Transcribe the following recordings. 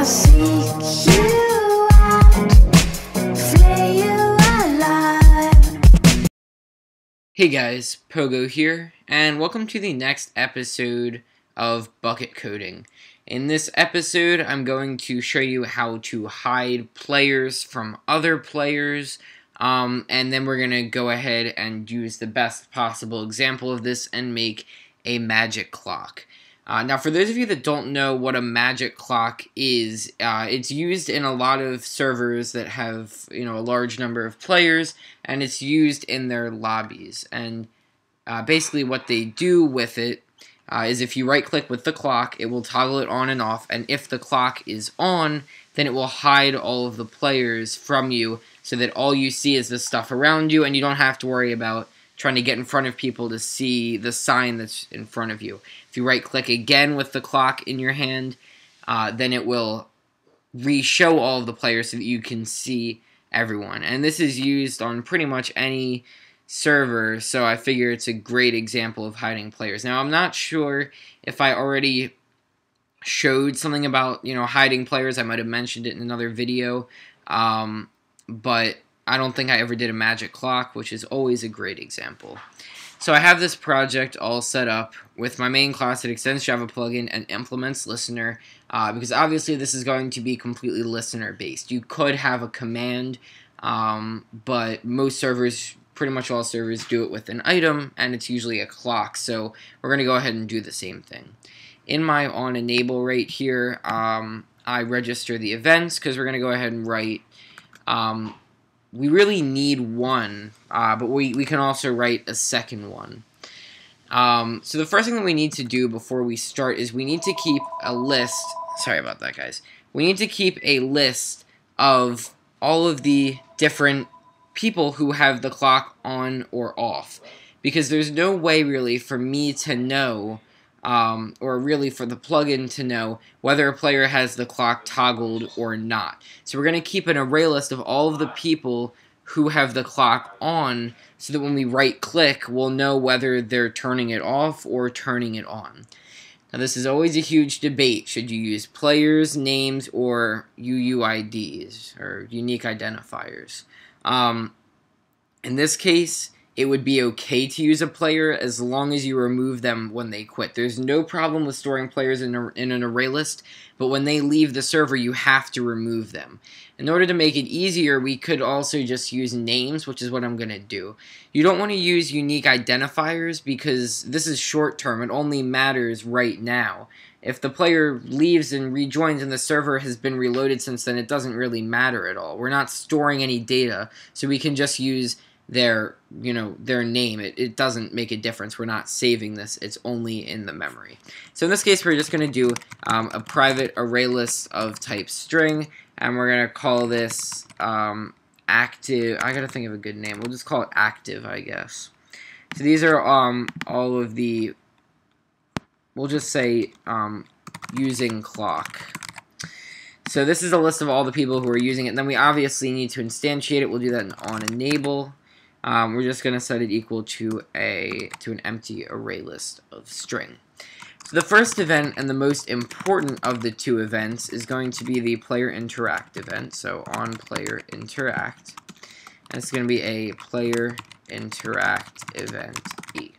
I'll seek you out, flay you alive. Hey guys, Pogo here, and welcome to the next episode of Bukkit Coding. In this episode, I'm going to show you how to hide players from other players, and then we're going to go ahead and use the best possible example of this and make a magic clock. Now, for those of you that don't know what a magic clock is, it's used in a lot of servers that have, a large number of players, and it's used in their lobbies. And basically what they do with it is if you right-click with the clock, it will toggle it on and off, and if the clock is on, then it will hide all of the players from you so that all you see is the stuff around you, and you don't have to worry about trying to get in front of people to see the sign that's in front of you. If you right-click again with the clock in your hand, then it will re-show all of the players so that you can see everyone. And this is used on pretty much any server, so I figure it's a great example of hiding players. Now, I'm not sure if I already showed something about, hiding players. I might have mentioned it in another video, but I don't think I ever did a magic clock, which is always a great example. So I have this project all set up with my main class that extends Java plugin and implements listener, because obviously this is going to be completely listener based. You could have a command, but most servers, pretty much all servers, do it with an item, and it's usually a clock. So we're going to go ahead and do the same thing. In my on enable right here, I register the events because we're going to go ahead and write. We really need one, but we can also write a second one. So the first thing that we need to do before we start is we need to keep a list. Sorry about that, guys. We need to keep a list of all of the different people who have the clock on or off, because there's no way really for me to know, or really for the plugin to know whether a player has the clock toggled or not. So we're going to keep an array list of all of the people who have the clock on, so that when we right-click, we'll know whether they're turning it off or turning it on. Now, this is always a huge debate. Should you use players, names, or UUIDs, or unique identifiers? In this case, it would be okay to use a player as long as you remove them when they quit. There's no problem with storing players in an array list, but when they leave the server, you have to remove them. In order to make it easier, we could also just use names, which is what I'm going to do. You don't want to use unique identifiers because this is short term. It only matters right now. If the player leaves and rejoins and the server has been reloaded since then, it doesn't really matter at all. We're not storing any data, so we can just use their name. It doesn't make a difference. We're not saving this. It's only in the memory. So in this case, we're just going to do a private array list of type string, and we're going to call this active. I got to think of a good name. We'll just call it active, I guess. So these are all of the, we'll just say using clock. So this is a list of all the people who are using it, and then we obviously need to instantiate it. We'll do that on enable. We're just going to set it equal to an empty array list of string. So the first event and the most important of the two events is going to be the player interact event. So on player interact, and it's going to be a player interact event E.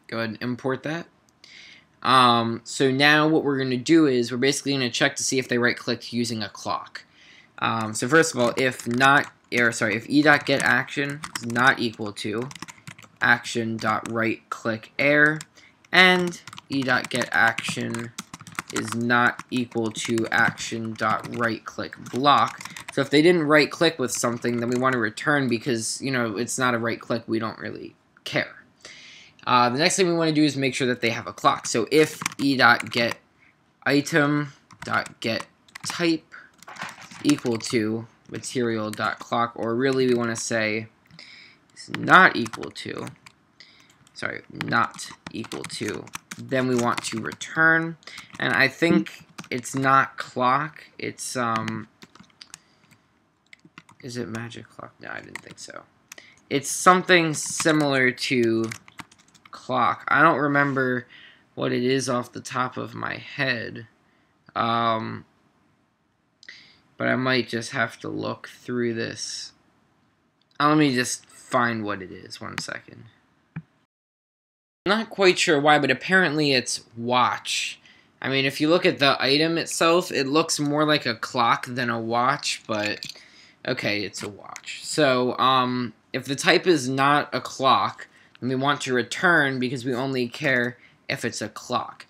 Go ahead and import that. So now what we're going to do is we're basically going to check to see if they right-clicked using a clock. So first of all, if e.getAction is not equal to action.rightClickAir, and e.getAction is not equal to action.rightClickBlock. So if they didn't right-click with something, then we want to return because, it's not a right-click. We don't really care. The next thing we want to do is make sure that they have a clock. So if e.getItem.getType equal to material.clock, or really we want to say it's not equal to, then we want to return. And I think it's not clock, it's, is it magic clock? No, I didn't think so. It's something similar to clock. I don't remember what it is off the top of my head. but I might just have to look through this. Let me just find what it is. 1 second. Not quite sure why, but apparently it's watch. I mean, if you look at the item itself, it looks more like a clock than a watch, but okay, it's a watch. So, if the type is not a clock, then we want to return because we only care if it's a clock.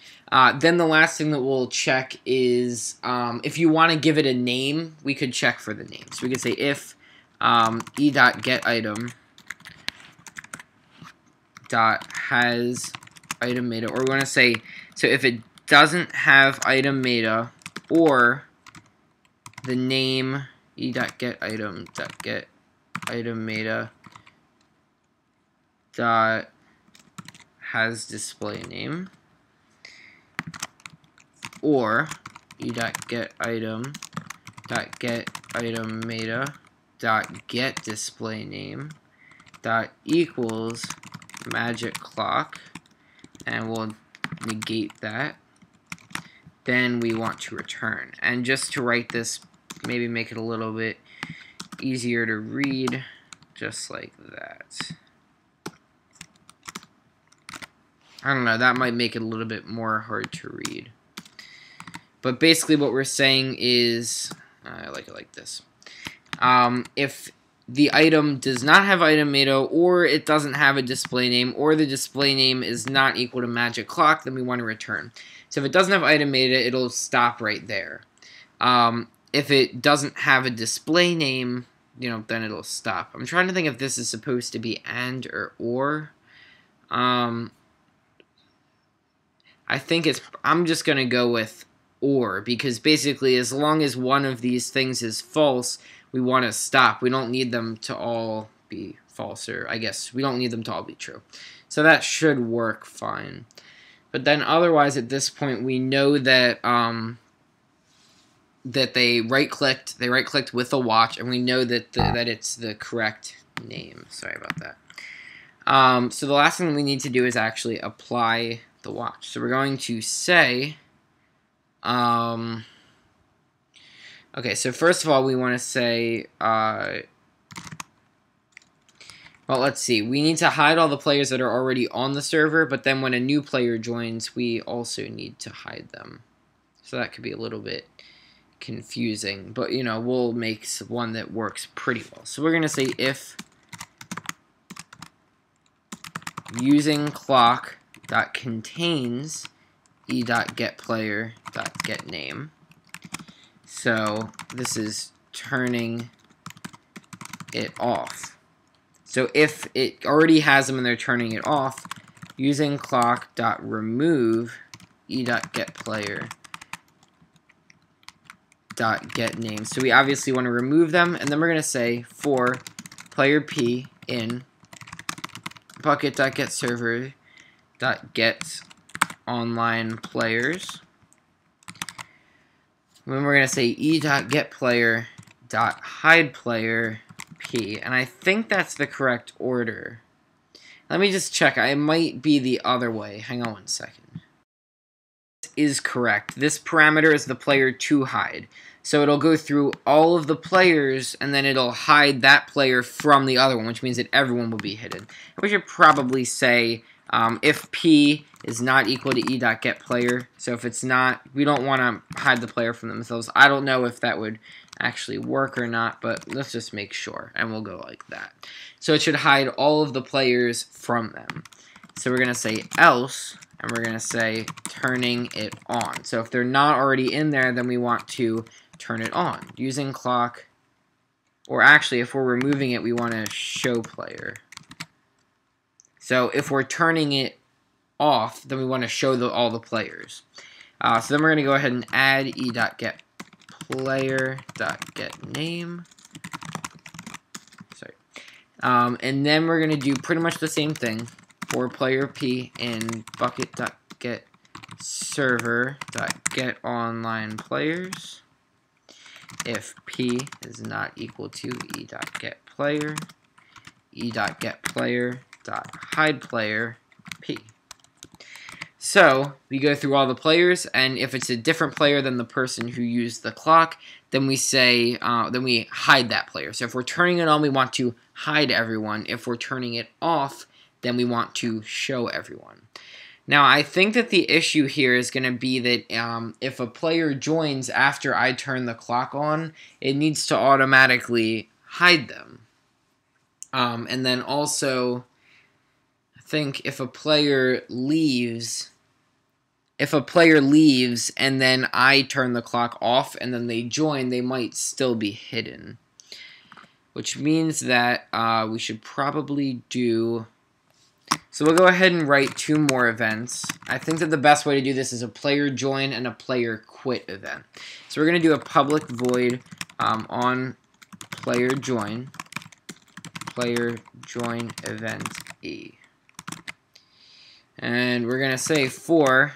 Then the last thing that we'll check is if you want to give it a name, we could check for the name. So we could say if e.getItem has item meta, or we want to say, so if it doesn't have item meta, or the name e.getItem meta has display name, or e.getItem meta get display name equals magic clock, and we'll negate that. Then we want to return. And just to write this, maybe make it a little bit easier to read, just like that. I don't know, that might make it a little bit more hard to read. But basically what we're saying is, I like it like this. If the item does not have item meta, or it doesn't have a display name, or the display name is not equal to magic clock, then we want to return. So if it doesn't have item meta, it'll stop right there. If it doesn't have a display name, then it'll stop. I'm trying to think if this is supposed to be and or. I think I'm just going to go with or, because basically as long as one of these things is false, we want to stop. We don't need them to all be false, or I guess we don't need them to all be true. So that should work fine. But then otherwise at this point we know that that they right-clicked with a watch, and we know that that it's the correct name. Sorry about that. So the last thing we need to do is actually apply the watch. So we're going to say okay, so first of all, we want to say, well, let's see. We need to hide all the players that are already on the server, but then when a new player joins, we also need to hide them. So that could be a little bit confusing, but, we'll make one that works pretty well. So we're going to say if using clock.contains e.getPlayer.getName. So this is turning it off. So if it already has them and they're turning it off, using clock.remove e.getPlayer.getName. So we obviously want to remove them, and then we're going to say for player P in Bukkit.getServer.getOnlinePlayers. Then we're going to say e.getPlayer.hidePlayer P. And I think that's the correct order. Let me just check. It might be the other way. Hang on 1 second. This is correct. This parameter is the player to hide. So it'll go through all of the players, and then it'll hide that player from the other one, which means that everyone will be hidden. We should probably say if P is not equal to e.getPlayer. So if it's not, we don't want to hide the player from themselves. I don't know if that would actually work or not, but let's just make sure, and we'll go like that. So it should hide all of the players from them. So we're going to say else, and we're going to say turning it on. So if they're not already in there, then we want to turn it on using clock, or actually if we're removing it, we want to show player. So if we're turning it off, then we want to show all the players. So then we're going to go ahead and add e.getPlayer.getName. Sorry. And then we're going to do pretty much the same thing for player P in Bukkit.getServer.getOnlinePlayers. If P is not equal to e.getPlayer, e.getPlayer.hidePlayer P. So we go through all the players, and if it's a different player than the person who used the clock, then we say, then we hide that player. So if we're turning it on, we want to hide everyone. If we're turning it off, then we want to show everyone. Now, I think that the issue here is going to be that if a player joins after I turn the clock on, it needs to automatically hide them. And then also, I think if a player leaves and then I turn the clock off and then they join, they might still be hidden. Which means that we should probably do... So we'll go ahead and write 2 more events. I think that the best way to do this is a player join and a player quit event. So we're going to do a public void on player join event E. And we're going to say for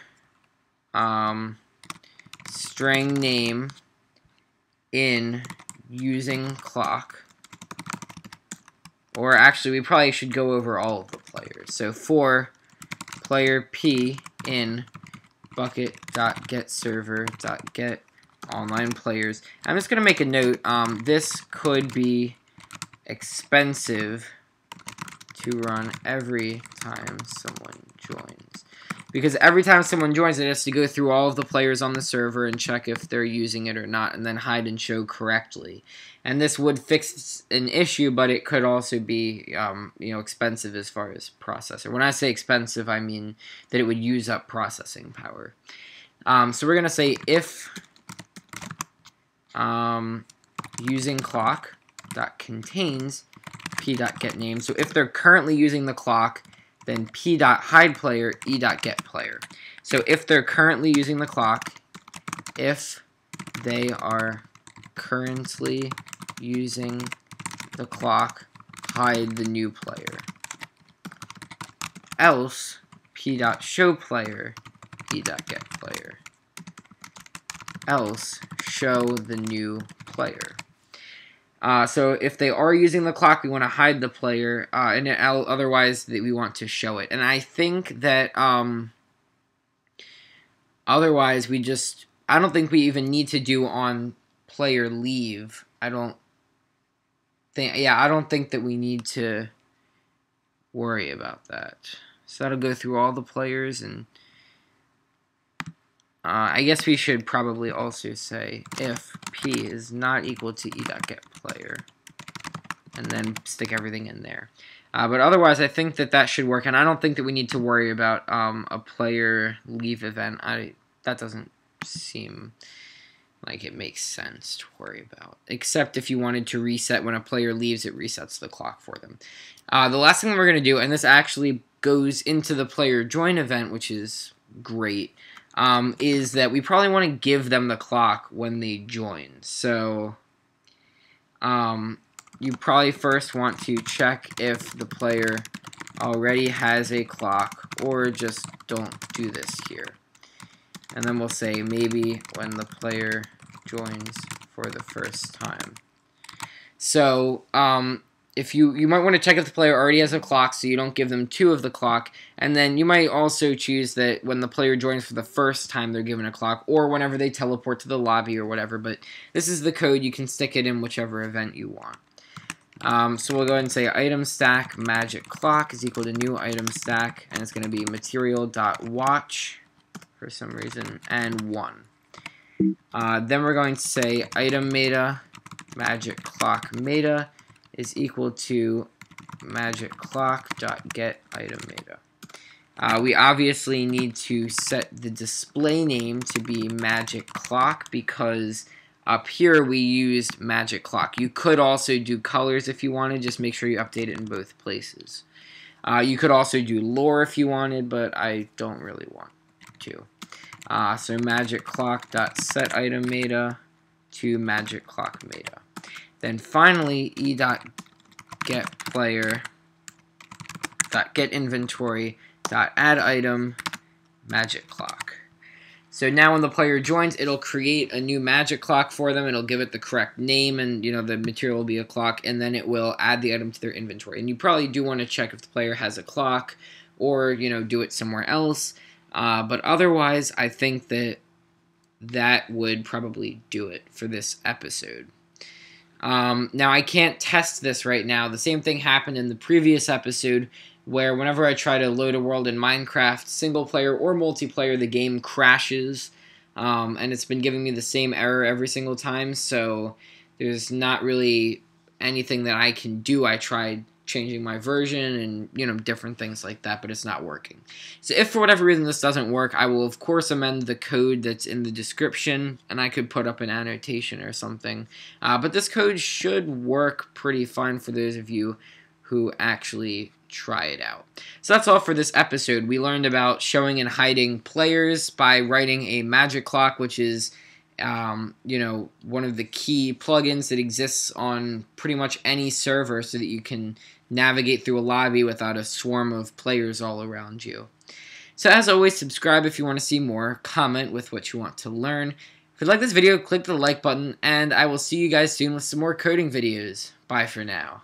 string name in using clock. Or actually, we probably should go over all of the players. So for player P in bucket.getServer.get online players. I'm just going to make a note. This could be expensive to run every time someone joins. Because every time someone joins, it has to go through all of the players on the server and check if they're using it or not, and then hide and show correctly. And this would fix an issue, but it could also be, expensive as far as processor. When I say expensive, I mean that it would use up processing power. So we're gonna say if using clock contains p.getName. So if they're currently using the clock, then p.hidePlayer, e.getPlayer. So if they're currently using the clock, if they are currently using the clock, hide the new player. Else, p.showPlayer, e.getPlayer. Else, show the new player. So if they are using the clock, we want to hide the player, and otherwise we want to show it. And I think that otherwise I don't think we even need to do on player leave. I don't think that we need to worry about that. So that'll go through all the players, and I guess we should probably also say if p is not equal to e.getPlayer, and then stick everything in there. But otherwise, I think that should work, and I don't think that we need to worry about a player leave event. That doesn't seem like it makes sense to worry about, except if you wanted to reset when a player leaves, it resets the clock for them. The last thing that we're going to do, and this actually goes into the player join event, which is great, is that we probably want to give them the clock when they join. So you probably first want to check if the player already has a clock, or just don't do this here. And then we'll say maybe when the player joins for the first time. So if you might want to check if the player already has a clock, so you don't give them 2 of the clock. And then you might also choose that when the player joins for the first time, they're given a clock, or whenever they teleport to the lobby or whatever. But this is the code. You can stick it in whichever event you want. So we'll go ahead and say item stack magic clock is equal to new item stack, and it's going to be material.watch for some reason, and 1. Then we're going to say item meta magic clock meta is equal to magic clock.get item meta. We obviously need to set the display name to be magic clock because up here we used magic clock. You could also do colors if you wanted, just make sure you update it in both places. You could also do lore if you wanted, but I don't really want to. So magic clock.set item meta to magic clock meta. Then finally e.getPlayer.getInventory.add item magic clock. So now when the player joins, it'll create a new magic clock for them. It'll give it the correct name, and the material will be a clock, and then it will add the item to their inventory. And you probably do want to check if the player has a clock, or do it somewhere else. But otherwise, I think that would probably do it for this episode. Now, I can't test this right now. The same thing happened in the previous episode, where whenever I try to load a world in Minecraft, single player or multiplayer, the game crashes, and it's been giving me the same error every single time, so there's not really anything that I can do. I tried changing my version and, different things like that, but it's not working. So if for whatever reason this doesn't work, I will of course amend the code that's in the description, and I could put up an annotation or something. But this code should work pretty fine for those of you who actually try it out. So that's all for this episode. We learned about showing and hiding players by writing a magic clock, which is one of the key plugins that exists on pretty much any server so that you can navigate through a lobby without a swarm of players all around you. So as always, subscribe if you want to see more, comment with what you want to learn. If you like this video, click the like button, and I will see you guys soon with some more coding videos. Bye for now.